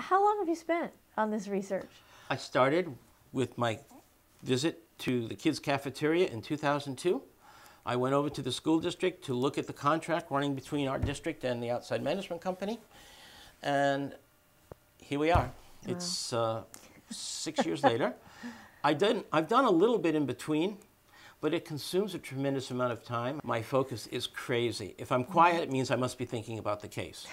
How long have you spent on this research? I started with my visit to the kids' cafeteria in 2002. I went over to the school district to look at the contract running between our district and the outside management company. And here we are. Wow. It's 6 years later. I've done a little bit in between, but it consumes a tremendous amount of time. My focus is crazy. If I'm quiet, it means I must be thinking about the case.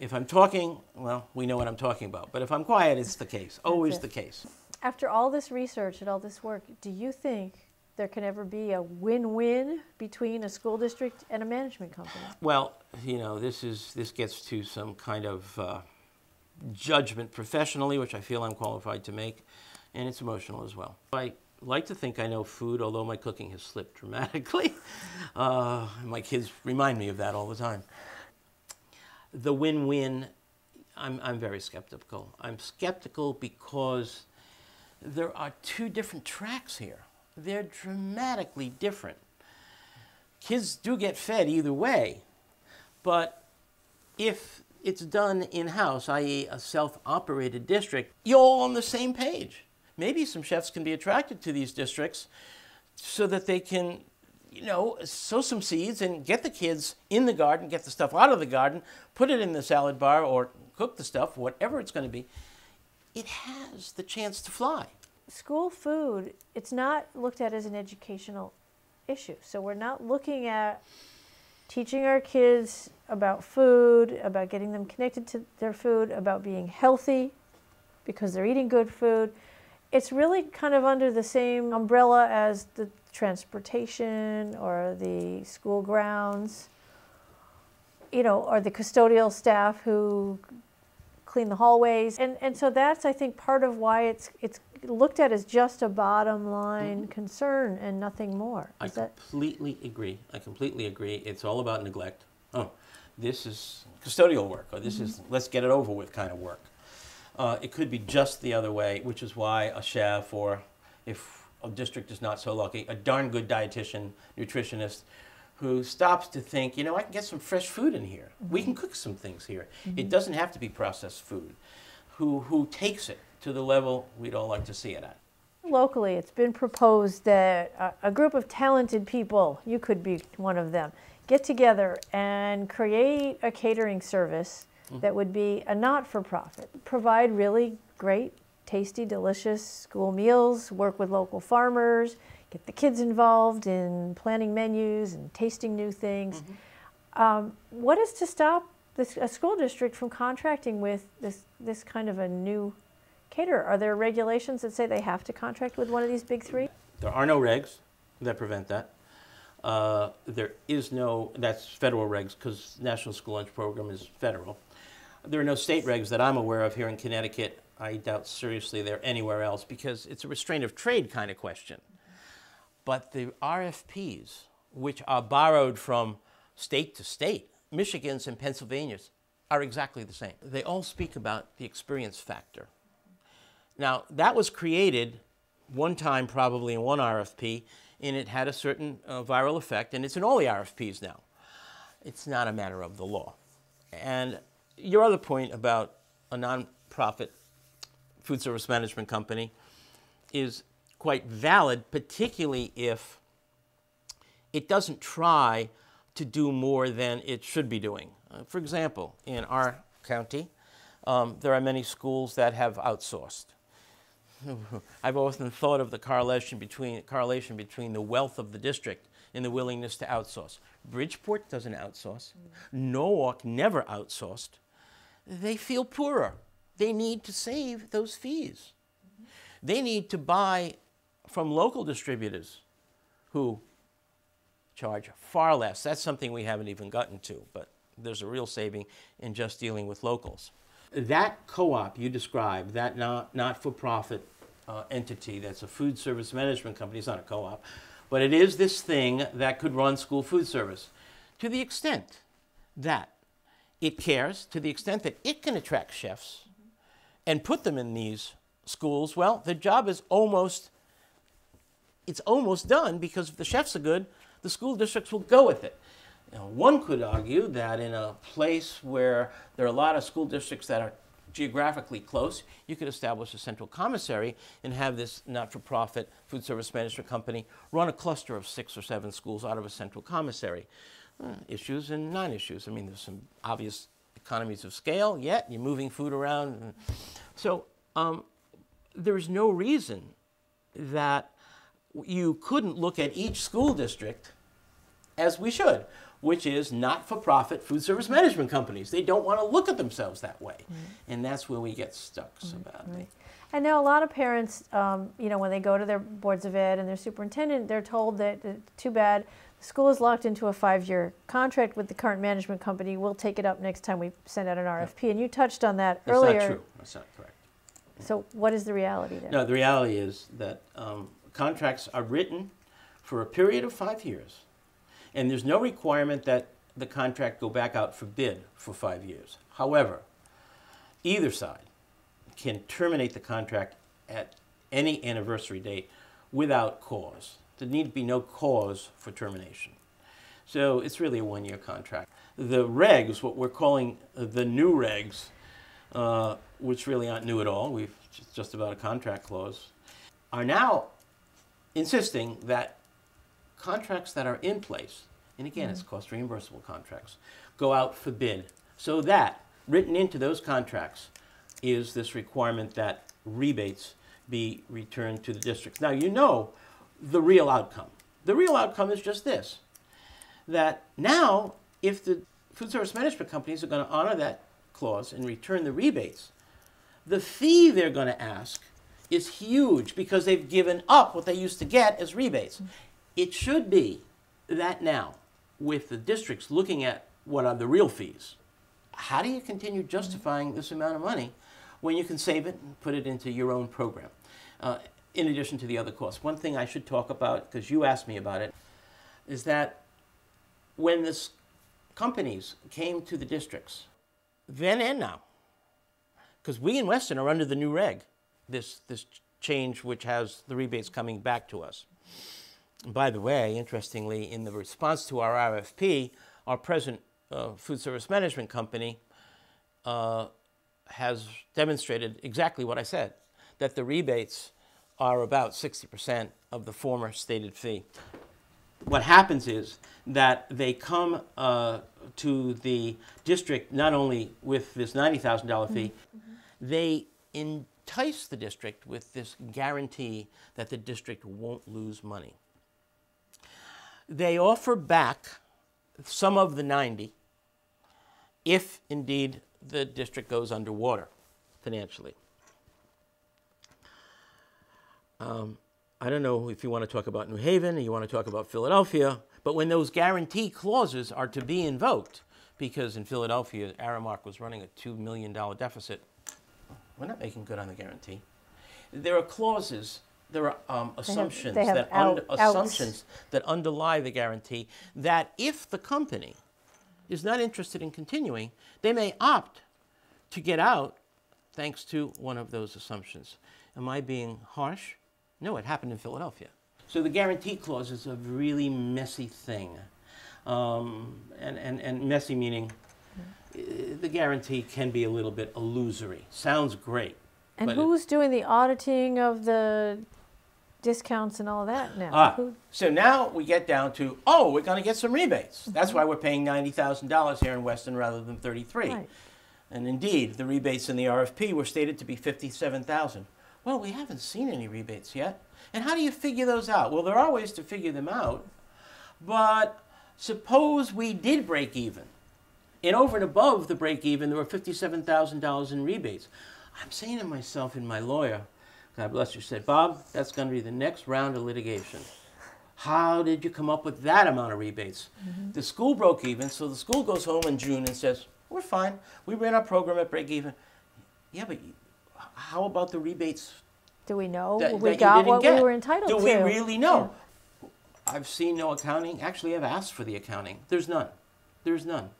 If I'm talking, well, we know what I'm talking about. But if I'm quiet, it's the case. Always the case. After all this research and all this work, do you think there can ever be a win-win between a school district and a management company? Well, you know, this gets to some kind of judgment professionally, which I feel I'm qualified to make, and it's emotional as well. I like to think I know food, although my cooking has slipped dramatically. My kids remind me of that all the time. The win-win, I'm very skeptical. I'm skeptical because there are two different tracks here. They're dramatically different. Kids do get fed either way, but if it's done in-house, i.e. a self-operated district, you're all on the same page. Maybe some chefs can be attracted to these districts so that they can, you know, sow some seeds and get the kids in the garden, get the stuff out of the garden, put it in the salad bar or cook the stuff, whatever it's going to be. It has the chance to fly. School food, it's not looked at as an educational issue. So we're not looking at teaching our kids about food, about getting them connected to their food, about being healthy because they're eating good food. It's really kind of under the same umbrella as the transportation or the school grounds, you know, or the custodial staff who clean the hallways. And so that's, I think, part of why it's looked at as just a bottom line concern and nothing more. I completely agree. I completely agree. It's all about neglect. Oh, this is custodial work, or this is let's get it over with kind of work. It could be just the other way, which is why a chef, or if a district is not so lucky, a darn good dietitian, nutritionist, who stops to think, you know, I can get some fresh food in here. We can cook some things here. It doesn't have to be processed food. Who takes it to the level we'd all like to see it at. Locally, it's been proposed that a group of talented people, you could be one of them, get together and create a catering service that would be a not-for-profit, provide really great, tasty, delicious school meals, work with local farmers, get the kids involved in planning menus and tasting new things. What is to stop a school district from contracting with this kind of a new caterer? Are there regulations that say they have to contract with one of these big three? There are no regs that prevent that. There is no, that's federal regs because National School Lunch Program is federal. There are no state regs that I'm aware of here in Connecticut. I doubt seriously they're anywhere else because it's a restraint of trade kind of question. But the RFPs, which are borrowed from state to state, Michigan's and Pennsylvania's, are exactly the same. They all speak about the experience factor. Now, that was created one time probably in one RFP, and it had a certain viral effect, and it's in all the RFPs now. It's not a matter of the law. And your other point about a nonprofit food service management company is quite valid, particularly if it doesn't try to do more than it should be doing. For example, in our county, there are many schools that have outsourced. I've often thought of the correlation between the wealth of the district and the willingness to outsource. Bridgeport doesn't outsource. Norwalk never outsourced. They feel poorer. They need to save those fees. They need to buy from local distributors who charge far less. That's something we haven't even gotten to, but there's a real saving in just dealing with locals. That co-op you described, that not-for-profit entity that's a food service management company, it's not a co-op, but it is this thing that could run school food service to the extent that it cares, to the extent that it can attract chefs and put them in these schools. Well, the job is almost done because if the chefs are good, the school districts will go with it. Now, one could argue that in a place where there are a lot of school districts that are geographically close, you could establish a central commissary and have this not-for-profit food service management company run a cluster of 6 or 7 schools out of a central commissary. Issues and non-issues. I mean, there's some obvious economies of scale, yet you're moving food around. So there's no reason that you couldn't look at each school district as we should, which is not-for-profit food service management companies. They don't want to look at themselves that way. And that's where we get stuck so badly. I know a lot of parents, you know, when they go to their boards of ed and their superintendent, they're told that, too bad, the school is locked into a 5-year contract with the current management company. We'll take it up next time we send out an RFP. And you touched on that earlier. That's not true. That's not correct. So what is the reality there? No, the reality is that contracts are written for a period of 5 years. And there's no requirement that the contract go back out for bid for 5 years. However, either side can terminate the contract at any anniversary date without cause. There need to be no cause for termination. So it's really a 1-year contract. The regs, what we're calling the new regs, which really aren't new at all, we've just about a contract clause, are now insisting that contracts that are in place, and again, it's cost reimbursable contracts, go out for bid, so that written into those contracts is this requirement that rebates be returned to the districts. Now, you know the real outcome. The real outcome is just this, that now, if the food service management companies are going to honor that clause and return the rebates, the fee they're going to ask is huge because they've given up what they used to get as rebates. It should be that now, with the districts looking at what are the real fees, how do you continue justifying this amount of money when you can save it and put it into your own program, in addition to the other costs? One thing I should talk about, because you asked me about it, is that when the companies came to the districts, then and now, because we in Weston are under the new reg, this change which has the rebates coming back to us. And by the way, interestingly, in the response to our RFP, our present food service management company has demonstrated exactly what I said, that the rebates are about 60% of the former stated fee. What happens is that they come to the district not only with this $90,000 fee, they entice the district with this guarantee that the district won't lose money. They offer back some of the 90 if indeed the district goes underwater financially. I don't know if you want to talk about New Haven or you want to talk about Philadelphia, but when those guarantee clauses are to be invoked, because in Philadelphia, Aramark was running a $2 million deficit, we're not making good on the guarantee. There are clauses, there are assumptions that underlie the guarantee that if the company is not interested in continuing, they may opt to get out thanks to one of those assumptions. Am I being harsh? No, it happened in Philadelphia. So the guarantee clause is a really messy thing. And messy meaning the guarantee can be a little bit illusory. Sounds great. And who's doing the auditing of the discounts and all that now? So now we get down to, oh, we're going to get some rebates. That's why we're paying $90,000 here in Weston rather than $33,000. Right. And indeed, the rebates in the RFP were stated to be $57,000. Well, we haven't seen any rebates yet. And how do you figure those out? Well, there are ways to figure them out. But suppose we did break even. And over and above the break even, there were $57,000 in rebates. I'm saying to myself and my lawyer, God bless you, said, Bob, that's going to be the next round of litigation. How did you come up with that amount of rebates? The school broke even, so the school goes home in June and says, we're fine. We ran our program at break even. Yeah, but how about the rebates? Do we know we got what we were entitled to? Do we really know? Yeah. I've seen no accounting. Actually, I've asked for the accounting. There's none. There's none.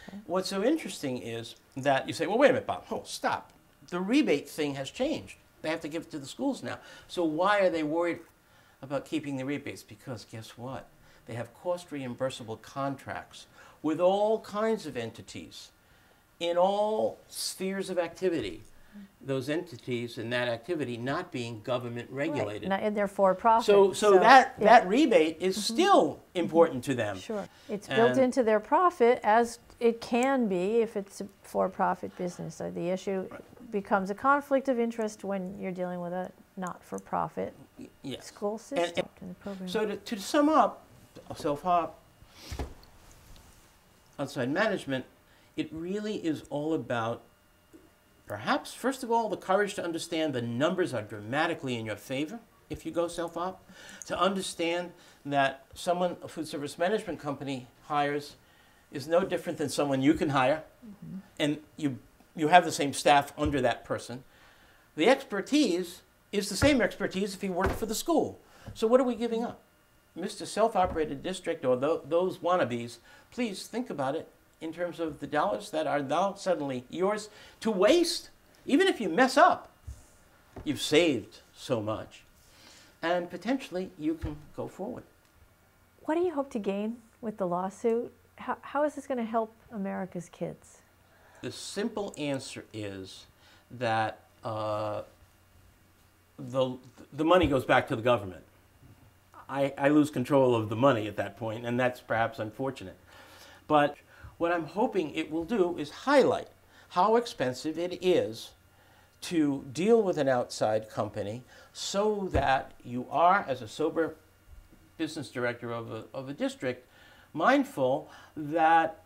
Okay. What's so interesting is that you say, well, wait a minute, Bob. Oh, stop. The rebate thing has changed. They have to give it to the schools now. So why are they worried about keeping the rebates? Because guess what? They have cost reimbursable contracts with all kinds of entities. in all spheres of activity, those entities and that activity not being government regulated. Right. And they're for profit. So that rebate is still important to them. Sure. It's built into their profit, as it can be if it's a for-profit business. So the issue becomes a conflict of interest when you're dealing with a not-for-profit school system and the program. So to sum up, self-op, outside management, it really is all about, perhaps, first of all, the courage to understand the numbers are dramatically in your favor if you go self-op, to understand that someone a food service management company hires is no different than someone you can hire, and you have the same staff under that person. The expertise is the same expertise if you work for the school. So what are we giving up? Mr. Self-Operated District, or those wannabes, please think about it in terms of the dollars that are now suddenly yours to waste. Even if you mess up, you've saved so much. And potentially you can go forward. What do you hope to gain with the lawsuit? How is this going to help America's kids? The simple answer is that the money goes back to the government. I lose control of the money at that point, and that's perhaps unfortunate. But what I'm hoping it will do is highlight how expensive it is to deal with an outside company, so that you are, as a sober business director of a district, mindful that,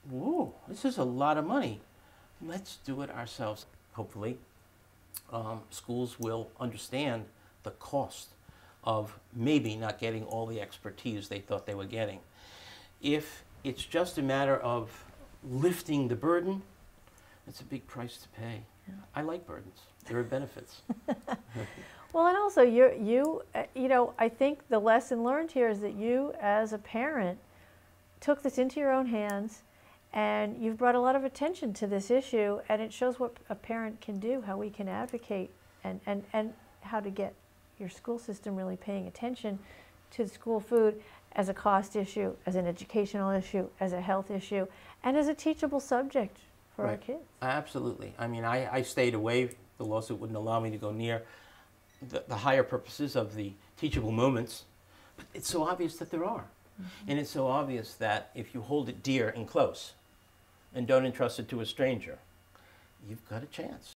whoa, this is a lot of money. Let's do it ourselves. Hopefully, schools will understand the cost of maybe not getting all the expertise they thought they were getting. If it's just a matter of lifting the burden, it's a big price to pay. Yeah. I like burdens. There are benefits. Well, and also you know, I think the lesson learned here is that you, as a parent, took this into your own hands, and you've brought a lot of attention to this issue, and it shows what a parent can do, how we can advocate, and how to get your school system really paying attention to school food as a cost issue, as an educational issue, as a health issue, and as a teachable subject for our kids. Absolutely. I mean, I stayed away. The lawsuit wouldn't allow me to go near the higher purposes of the teachable moments, but it's so obvious that there are. And it's so obvious that if you hold it dear and close and don't entrust it to a stranger, you've got a chance.